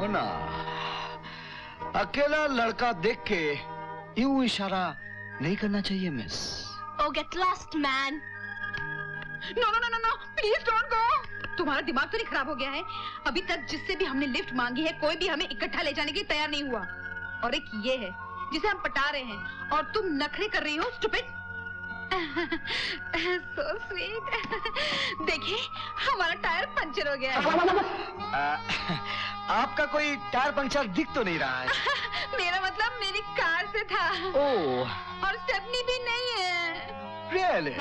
भावना, अकेला लड़का देख के यूं इशारा नहीं करना चाहिए miss. Oh, get lost, man. No, no, no, no, no. Please don't go. तुम्हारा दिमाग तो नहीं खराब हो गया है? अभी तक जिससे भी हमने लिफ्ट मांगी है, कोई भी हमें इकट्ठा ले जाने के लिए तैयार नहीं हुआ। और एक ये है, जिसे हम पटा रहे हैं, और तुम नखरे कर रही हो, stupid. So sweet. देखिए, हमारा टायर पंचर हो गया है। आपका कोई टायर पंचर दिख तो नहीं रहा है। मेरा मतलब मेरी कार से था। ओह। और स्टेपनी भी नहीं है। Really?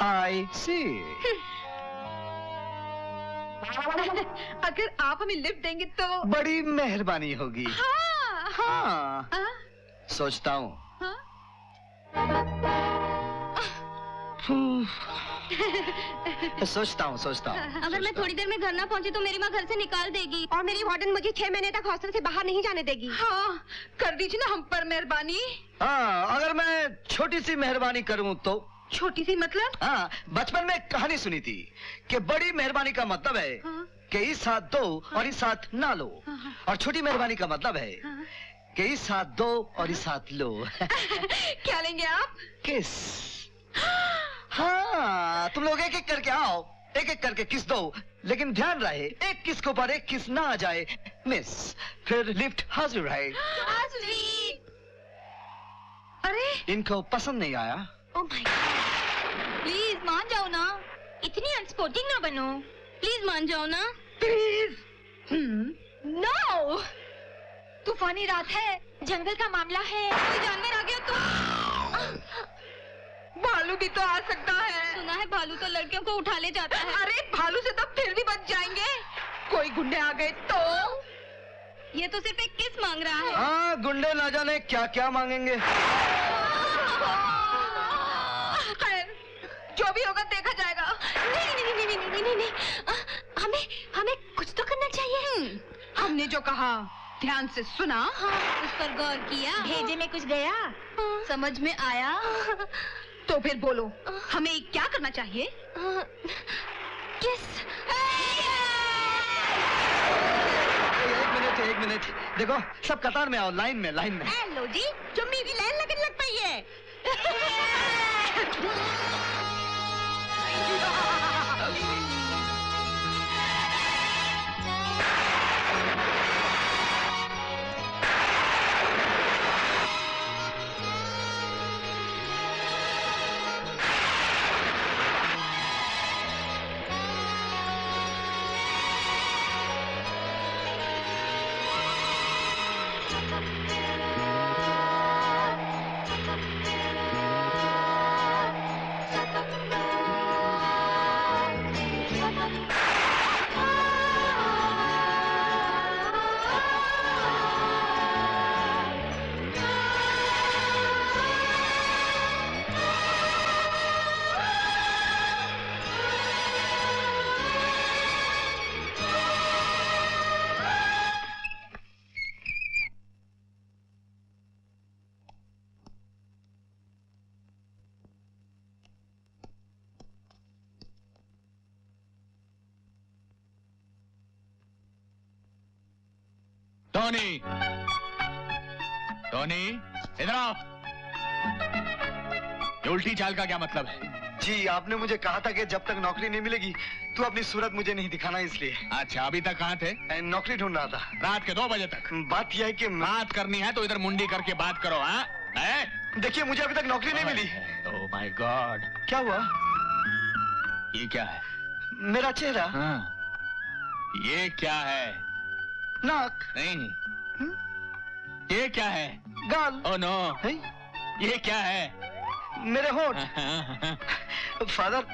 I see. अगर आप हमें लिफ्ट देंगे तो बड़ी मेहरबानी होगी। हाँ। हाँ। सोचता हूँ। हाँ? सोचता हूँ। अगर मैं थोड़ी देर में घर ना पहुंची तो मेरी माँ घर से निकाल देगी और मेरी वार्डन मुझे 6 महीने तक हॉस्टल से बाहर नहीं जाने देगी। हाँ, कर दीजिए ना हम पर मेहरबानी। हाँ, अगर मैं छोटी सी मेहरबानी करूँ तो? छोटी सी मतलब? हाँ, बचपन में एक कहानी सुनी थी कि बड़ी मेहरबानी का मतलब है कि इस साथ दो और इस साथ ना लो, और छोटी मेहरबानी का मतलब है कि इस साथ दो और इस साथ लो। क्या लेंगे आप? किस। हाँ, तुम लोग एक एक करके आओ, एक एक करके किस दो, लेकिन ध्यान रहे एक किस के ऊपर एक किस ना आ जाए मिस, फिर लिफ्ट हाजिर है। अरे इनको पसंद नहीं आया? ओह माय गॉड, प्लीज मान जाओ ना, इतनी अनस्पोर्टिंग ना बनो, प्लीज मान जाओ ना, प्लीज। नो, तूफानी रात है, जंगल का मामला है, कोई जानवर आ गया तो भालू भी तो आ सकता है। सुना है भालू तो लड़कियों को उठा ले जाता है। अरे भालू से तो फिर भी बच जाएंगे, कोई गुंडे आ गए तो। ये तो सिर्फ एक किस मांग रहा है। हाँ, गुंडे ना जाने क्या क्या मांगेंगे। खैर, जो भी होगा देखा जाएगा। नहीं, हमें कुछ तो करना चाहिए। हमने जो कहा ध्यान से सुना, उस पर गौर किया, भेजे में कुछ गया, समझ में आया, तो फिर बोलो हमें क्या करना चाहिए? किस। एक मिनट, देखो सब कतार में आओ, लाइन में। लो जी, चुम्मी की लाइन लगने लग पई है। टोनी, इधर आओ। ये उल्टी चाल का क्या मतलब है? जी, आपने मुझे कहा था कि जब तक नौकरी नहीं मिलेगी तो अपनी सूरत मुझे नहीं दिखाना, इसलिए। अच्छा, अभी तक कहाँ थे? नौकरी ढूंढ रहा था। रात के 2 बजे तक? बात यह है कि बात करनी है तो इधर मुंडी करके बात करो। हाँ, देखिए मुझे अभी तक नौकरी नहीं मिली। ओह माय गॉड, क्या हुआ? ये क्या है? मेरा चेहरा। हाँ, ये क्या है? नाक। नहीं, ये क्या है? गाल। ओह नो, ये क्या है? मेरे होंठ। फादर,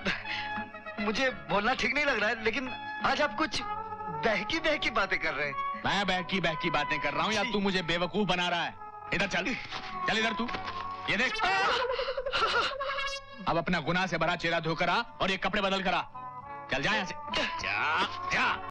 मुझे बोलना ठीक नहीं लग रहा है, लेकिन आज आप कुछ बहकी बातें कर रहे हैं। मैं बहकी बातें कर रहा हूँ या तू मुझे बेवकूफ बना रहा है? इधर चल इधर तू, ये देख। अब अपना गुनाह से भरा चेहरा धोकर आ और ये कपड़े बदल कर आ। चल जा यहाँ से, जा।